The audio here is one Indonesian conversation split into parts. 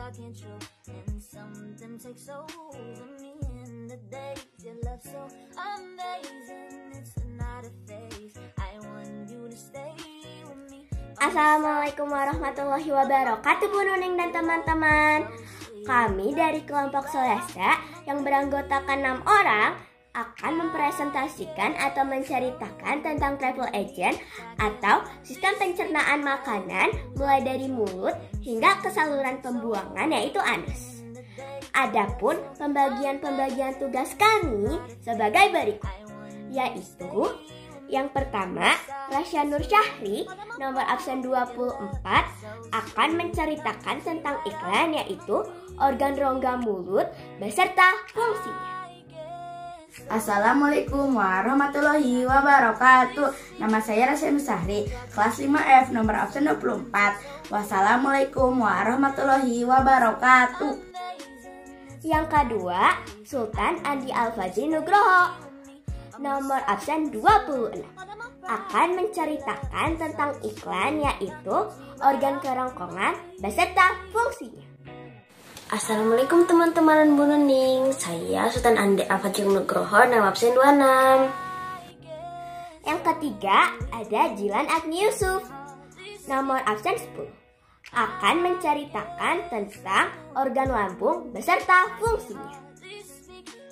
Assalamualaikum warahmatullahi wabarakatuh, Bu Nuning dan teman-teman. Kami dari kelompok Solesta yang beranggotakan 6 orang akan mempresentasikan atau menceritakan tentang travel agent atau sistem pencernaan makanan mulai dari mulut hingga ke saluran pembuangan, yaitu anus. Adapun pembagian tugas kami sebagai berikut, yaitu yang pertama, Rasya Nur Syahri nomor absen 24 akan menceritakan tentang iklan, yaitu organ rongga mulut beserta fungsinya. Assalamualaikum warahmatullahi wabarakatuh. Nama saya Rasya Nur Syahri, kelas 5F nomor absen 24. Wassalamualaikum warahmatullahi wabarakatuh. Yang kedua, Sultan Andi Al-Fajri Nugroho nomor absen 26 akan menceritakan tentang iklan, yaitu organ kerongkongan beserta fungsinya. Assalamualaikum teman-teman Bu Nuning, saya Sultan Andi Al-Fajri Nugroho nomor absen 26. Yang ketiga ada Jilan Agni Yusuf nomor absen 10 akan menceritakan tentang organ lambung beserta fungsinya.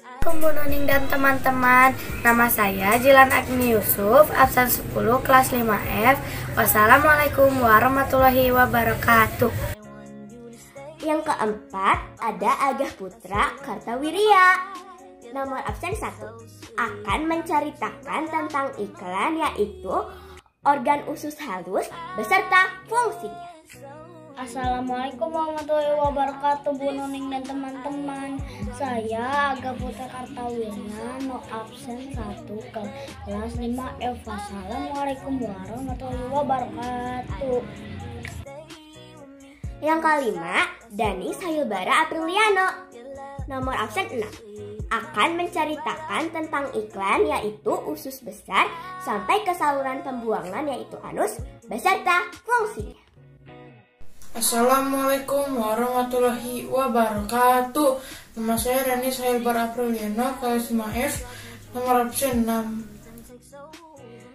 Assalamualaikum Bu Nuning dan teman-teman, nama saya Jilan Agni Yusuf, absen 10 kelas 5F. Wassalamualaikum warahmatullahi wabarakatuh. Yang keempat ada Agah Putra Kartawirya nomor absen 1 akan menceritakan tentang iklan, yaitu organ usus halus beserta fungsinya. Assalamualaikum warahmatullahi wabarakatuh Bu Nuning dan teman-teman. Saya Agah Putra Kartawirya no absen 1 kelas 5F. Wassalamualaikum warahmatullahi wabarakatuh. Yang kelima, Dani Sayulbara Apriliano nomor absen 6 akan menceritakan tentang iklan, yaitu usus besar sampai ke saluran pembuangan, yaitu anus beserta fungsinya. Assalamualaikum warahmatullahi wabarakatuh. Nama saya Dani Sayulbara Apriliano, kelas 5F nomor absen 6.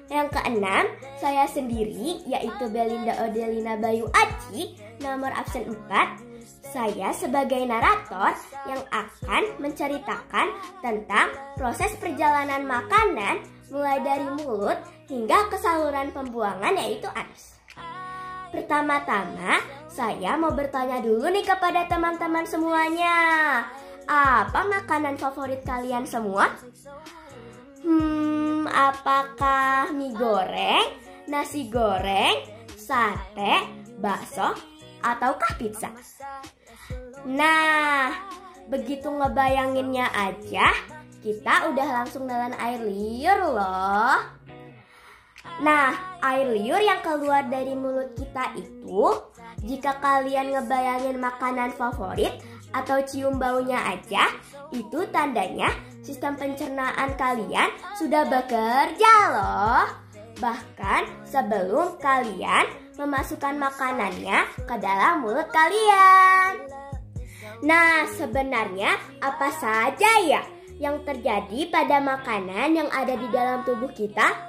Yang keenam, saya sendiri, yaitu Belinda Odelina Bayu Aci nomor absen 4. Saya sebagai narator yang akan menceritakan tentang proses perjalanan makanan mulai dari mulut hingga ke saluran pembuangan, yaitu anus. Pertama-tama, saya mau bertanya dulu nih kepada teman-teman semuanya. Apa makanan favorit kalian semua? Apakah mie goreng, nasi goreng, sate, bakso, ataukah pizza? Nah, begitu ngebayanginnya aja, kita udah langsung nelan air liur loh. Nah, air liur yang keluar dari mulut kita itu, jika kalian ngebayangin makanan favorit atau cium baunya aja, itu tandanya sistem pencernaan kalian sudah bekerja loh. Bahkan sebelum kalian memasukkan makanannya ke dalam mulut kalian. Nah, sebenarnya apa saja ya yang terjadi pada makanan yang ada di dalam tubuh kita?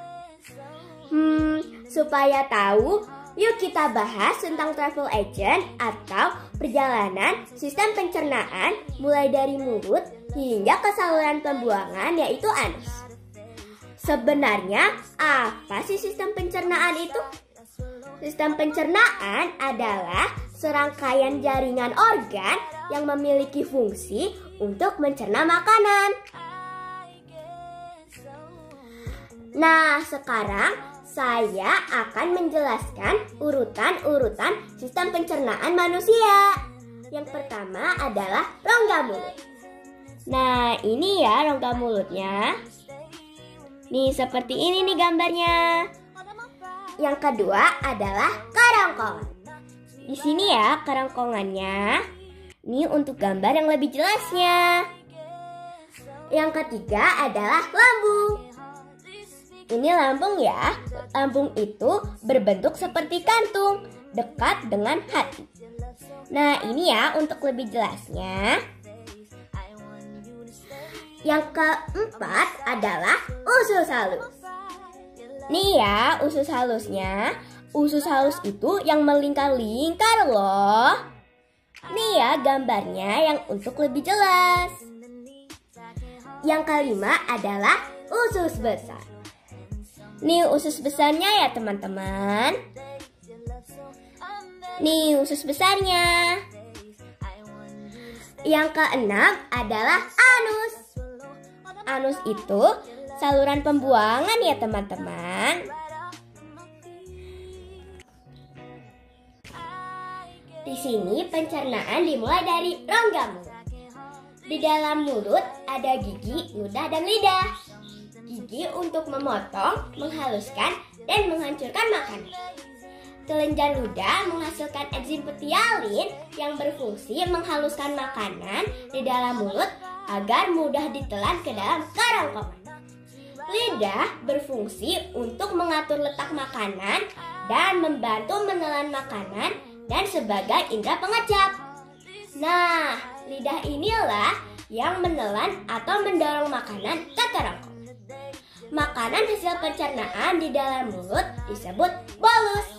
Supaya tahu, yuk kita bahas tentang travel agent atau perjalanan sistem pencernaan mulai dari mulut hingga ke saluran pembuangan, yaitu anus. Sebenarnya apa sih sistem pencernaan itu? Sistem pencernaan adalah serangkaian jaringan organ yang memiliki fungsi untuk mencerna makanan. Nah, sekarang saya akan menjelaskan urutan-urutan sistem pencernaan manusia. Yang pertama adalah rongga mulut. Nah, ini ya rongga mulutnya. Nih, seperti ini nih gambarnya. Yang kedua adalah kerongkongan. Di sini ya kerongkongannya. Ini untuk gambar yang lebih jelasnya. Yang ketiga adalah lambung. Ini lambung ya. Lambung itu berbentuk seperti kantung, dekat dengan hati. Nah, ini ya untuk lebih jelasnya. Yang keempat adalah usus halus. Nih ya usus halusnya. Usus halus itu yang melingkar-lingkar loh. Nih ya gambarnya yang untuk lebih jelas. Yang kelima adalah usus besar. Nih usus besarnya ya teman-teman. Nih usus besarnya. Yang keenam adalah anus. Anus itu saluran pembuangan ya teman-teman. Di sini pencernaan dimulai dari rongga mulut. Di dalam mulut ada gigi, ludah, dan lidah. Gigi untuk memotong, menghaluskan, dan menghancurkan makanan. Kelenjar ludah menghasilkan enzim petialin yang berfungsi menghaluskan makanan di dalam mulut agar mudah ditelan ke dalam kerongkongan. Lidah berfungsi untuk mengatur letak makanan dan membantu menelan makanan dan sebagai indera pengecap. Nah, lidah inilah yang menelan atau mendorong makanan ke kerongkongan. Makanan hasil pencernaan di dalam mulut disebut bolus.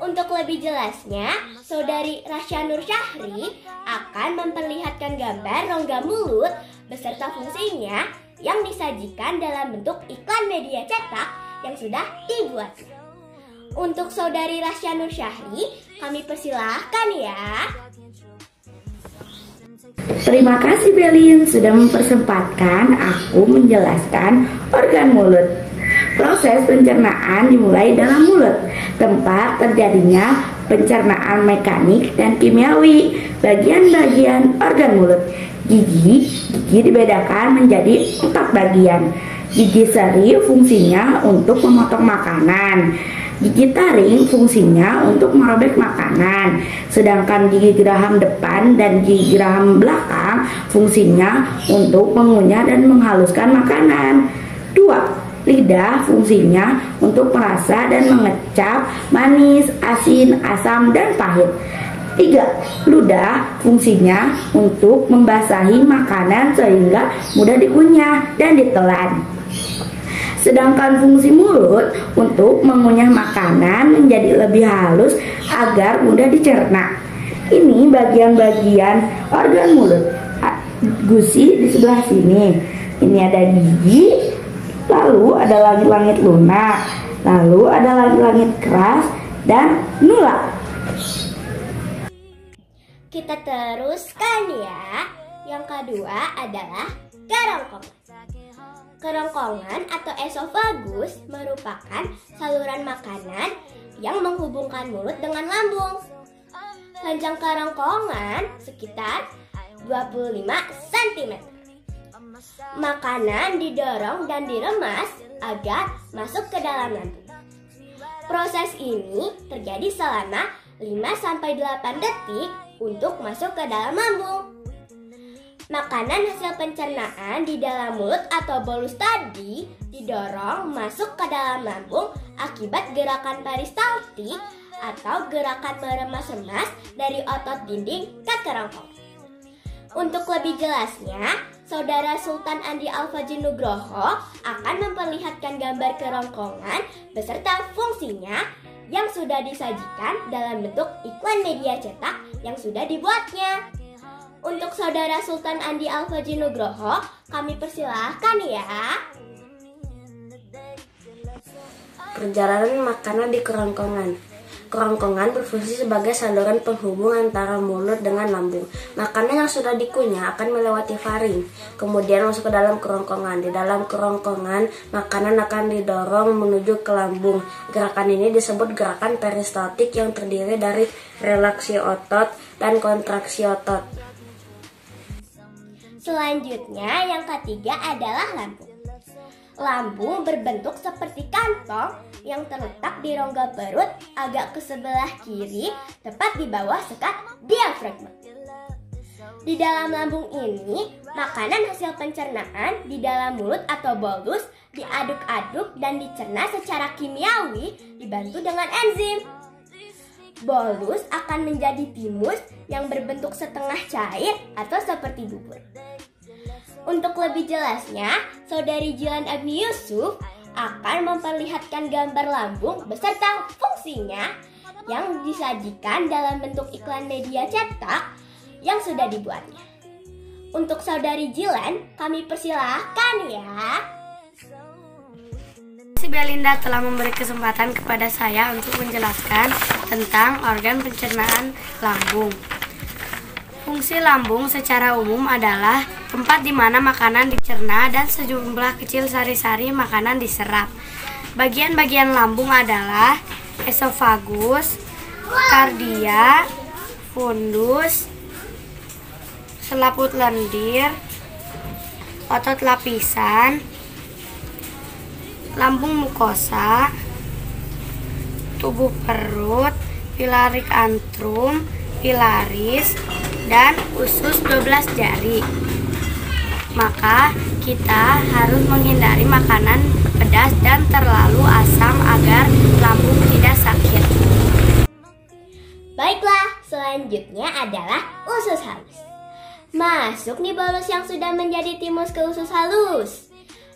Untuk lebih jelasnya, Saudari Rasya Nur Syahri akan memperlihatkan gambar rongga mulut beserta fungsinya yang disajikan dalam bentuk iklan media cetak yang sudah dibuatnya. Untuk Saudari Rasya Nur Syahri, kami persilahkan ya. Terima kasih Belin sudah mempersempatkan aku menjelaskan organ mulut. Proses pencernaan dimulai dalam mulut, tempat terjadinya pencernaan mekanik dan kimiawi bagian-bagian organ mulut. Gigi dibedakan menjadi 4 bagian. Gigi seri fungsinya untuk memotong makanan. Gigi taring fungsinya untuk merobek makanan. Sedangkan gigi geraham depan dan gigi geraham belakang fungsinya untuk mengunyah dan menghaluskan makanan. 2. Lidah fungsinya untuk merasa dan mengecap manis, asin, asam, dan pahit. 3. Ludah fungsinya untuk membasahi makanan sehingga mudah dikunyah dan ditelan. Sedangkan fungsi mulut untuk mengunyah makanan menjadi lebih halus agar mudah dicerna. Ini bagian-bagian organ mulut. Gusi di sebelah sini. Ini ada gigi, lalu ada langit-langit lunak, lalu ada langit-langit keras dan nula. Kita teruskan ya. Yang kedua adalah kerongkongan. Kerongkongan atau esofagus merupakan saluran makanan yang menghubungkan mulut dengan lambung. Panjang kerongkongan sekitar 25 cm. Makanan didorong dan diremas agar masuk ke dalam lambung. Proses ini terjadi selama 5-8 detik untuk masuk ke dalam lambung. Makanan hasil pencernaan di dalam mulut atau bolus tadi didorong masuk ke dalam lambung akibat gerakan peristaltik atau gerakan meremas-remas dari otot dinding ke kerongkongan. Untuk lebih jelasnya, Saudara Sultan Andi Al-Fajri Nugroho akan memperlihatkan gambar kerongkongan beserta fungsinya yang sudah disajikan dalam bentuk iklan media cetak yang sudah dibuatnya. Untuk Saudara Sultan Andi Al-Fajri Nugroho, kami persilahkan ya. Perjalanan makanan di kerongkongan. Kerongkongan berfungsi sebagai saluran penghubung antara mulut dengan lambung. Makanan yang sudah dikunyah akan melewati faring, kemudian masuk ke dalam kerongkongan. Di dalam kerongkongan, makanan akan didorong menuju ke lambung. Gerakan ini disebut gerakan peristaltik yang terdiri dari relaksi otot dan kontraksi otot. Selanjutnya yang ketiga adalah lambung. Lambung berbentuk seperti kantong yang terletak di rongga perut agak ke sebelah kiri, tepat di bawah sekat diafragma. Di dalam lambung ini, makanan hasil pencernaan di dalam mulut atau bolus diaduk-aduk dan dicerna secara kimiawi dibantu dengan enzim. Bolus akan menjadi timus yang berbentuk setengah cair atau seperti bubur. Untuk lebih jelasnya, Saudari Jilan Agni Yusuf akan memperlihatkan gambar lambung beserta fungsinya yang disajikan dalam bentuk iklan media cetak yang sudah dibuatnya. Untuk Saudari Jilan, kami persilahkan ya. Belinda telah memberi kesempatan kepada saya untuk menjelaskan tentang organ pencernaan lambung. Fungsi lambung secara umum adalah tempat di mana makanan dicerna dan sejumlah kecil sari-sari makanan diserap. Bagian-bagian lambung adalah esofagus, kardia, fundus, selaput lendir, otot lapisan, lambung mukosa, tubuh perut, pilarik antrum, pilaris, dan usus 12 jari. Maka kita harus menghindari makanan pedas dan terlalu asam agar lambung tidak sakit. Baiklah, selanjutnya adalah usus halus. Masuk nih bolus yang sudah menjadi timus ke usus halus.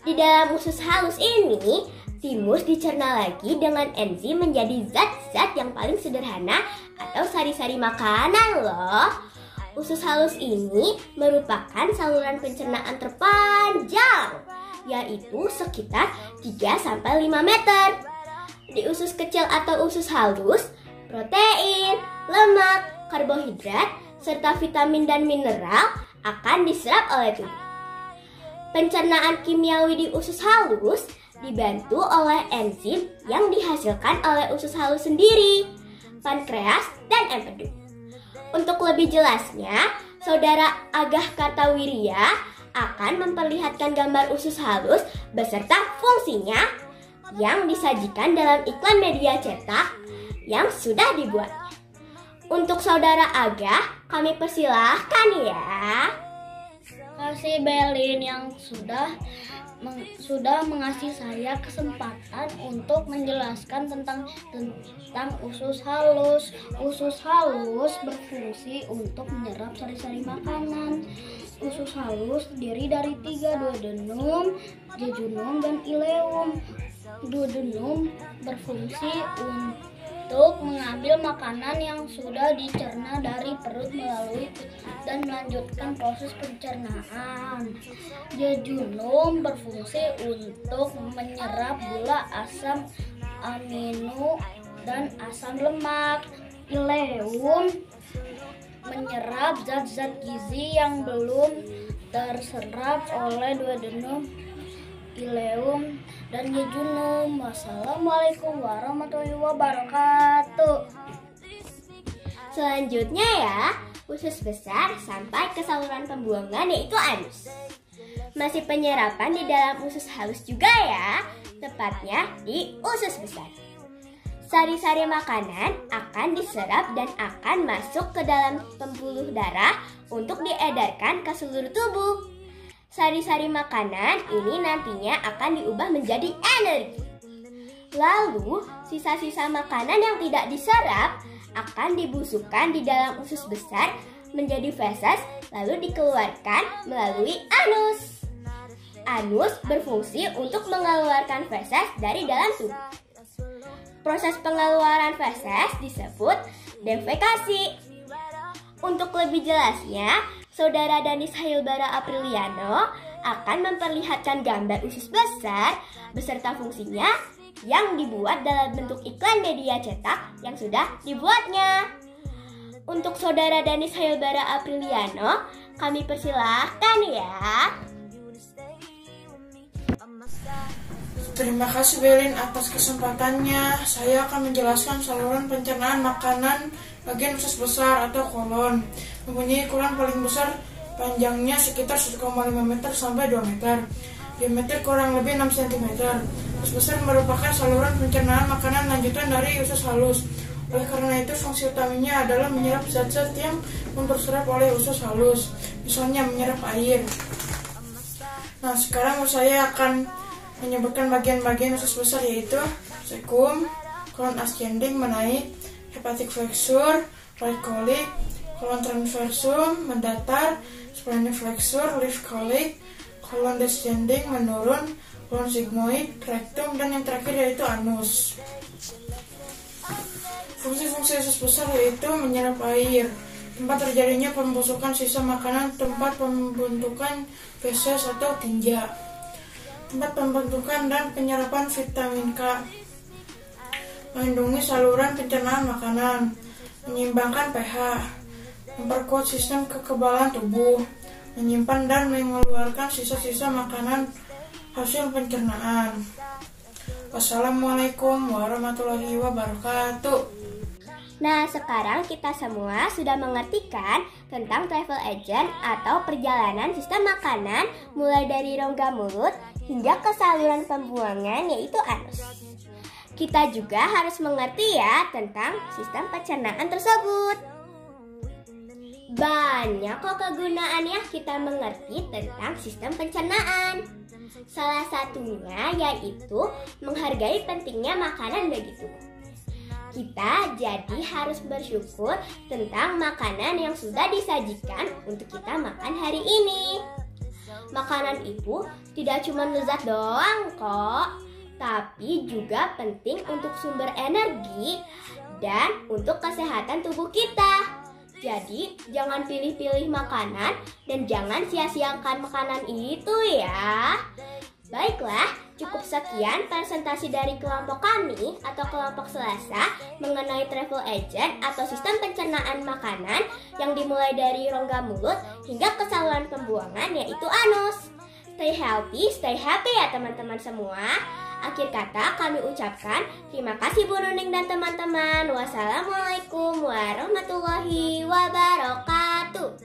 Di dalam usus halus ini, timus dicerna lagi dengan enzim menjadi zat-zat yang paling sederhana atau sari-sari makanan loh. Usus halus ini merupakan saluran pencernaan terpanjang, yaitu sekitar 3-5 meter. Di usus kecil atau usus halus, protein, lemak, karbohidrat, serta vitamin dan mineral akan diserap oleh tubuh. Pencernaan kimiawi di usus halus dibantu oleh enzim yang dihasilkan oleh usus halus sendiri, pankreas, dan empedu. Untuk lebih jelasnya, Saudara Agah Kartawirya akan memperlihatkan gambar usus halus beserta fungsinya yang disajikan dalam iklan media cetak yang sudah dibuatnya. Untuk Saudara Agah, kami persilahkan ya. Terima kasih Belin yang sudah mengasih saya kesempatan untuk menjelaskan tentang usus halus. Usus halus berfungsi untuk menyerap sari-sari makanan. Usus halus terdiri dari 3 duodenum, jejunum, dan ileum. Duodenum berfungsi untuk mengambil makanan yang sudah dicerna dari perut melalui dan melanjutkan proses pencernaan. Jejunum berfungsi untuk menyerap gula, asam amino, dan asam lemak. Ileum menyerap zat-zat gizi yang belum terserap oleh duodenum, ileum, dan jejunum. Wassalamualaikum warahmatullahi wabarakatuh. Selanjutnya ya, usus besar sampai ke saluran pembuangan yaitu anus. Masih penyerapan di dalam usus halus juga ya, tepatnya di usus besar. Sari-sari makanan akan diserap dan akan masuk ke dalam pembuluh darah untuk diedarkan ke seluruh tubuh. Sari-sari makanan ini nantinya akan diubah menjadi energi. Lalu, sisa-sisa makanan yang tidak diserap akan dibusukkan di dalam usus besar menjadi feses lalu dikeluarkan melalui anus. Anus berfungsi untuk mengeluarkan feses dari dalam tubuh. Proses pengeluaran feses disebut defekasi. Untuk lebih jelasnya, Saudara Danis Hailbara Apriliano akan memperlihatkan gambar usus besar beserta fungsinya yang dibuat dalam bentuk iklan media cetak yang sudah dibuatnya. Untuk Saudara Danis Hailbara Apriliano, kami persilahkan ya. Terima kasih Belin atas kesempatannya. Saya akan menjelaskan saluran pencernaan makanan bagian usus besar atau kolon. Mempunyai ukuran paling besar, panjangnya sekitar 1,5 meter sampai 2 meter. Diameter kurang lebih 6 cm. Usus besar merupakan saluran pencernaan makanan lanjutan dari usus halus. Oleh karena itu, fungsi utamanya adalah menyerap zat-zat yang terserap oleh usus halus. Misalnya menyerap air. Nah, sekarang saya akan menyebutkan bagian-bagian usus besar yaitu sekum, kolon ascending menaik, hepatic flexure, right colic, colon transversum mendatar, splenic flexure, left colic, colon descending menurun, colon sigmoid, rectum, dan yang terakhir yaitu anus. Fungsi-fungsi usus besar yaitu menyerap air, tempat terjadinya pembusukan sisa makanan, tempat pembentukan feses atau tinja, tempat pembentukan dan penyerapan vitamin K, melindungi saluran pencernaan makanan, menyeimbangkan pH, memperkuat sistem kekebalan tubuh, menyimpan dan mengeluarkan sisa-sisa makanan hasil pencernaan. Wassalamualaikum warahmatullahi wabarakatuh. Nah, sekarang kita semua sudah mengertikan tentang travel agent atau perjalanan sistem makanan mulai dari rongga mulut hingga ke saluran pembuangan yaitu anus. Kita juga harus mengerti ya tentang sistem pencernaan tersebut. Banyak kok kegunaannya kita mengerti tentang sistem pencernaan. Salah satunya yaitu menghargai pentingnya makanan bagi tubuh. Kita jadi harus bersyukur tentang makanan yang sudah disajikan untuk kita makan hari ini. Makanan itu tidak cuma lezat doang kok, tapi juga penting untuk sumber energi dan untuk kesehatan tubuh kita. Jadi jangan pilih-pilih makanan dan jangan sia-siakan makanan itu ya. Baiklah, cukup sekian presentasi dari kelompok kami atau kelompok Selasa mengenai travel agent atau sistem pencernaan makanan yang dimulai dari rongga mulut hingga ke saluran pembuangan yaitu anus. Stay healthy, stay happy ya teman-teman semua. Akhir kata kami ucapkan terima kasih Bu Nuning dan teman-teman. Wassalamualaikum warahmatullahi wabarakatuh.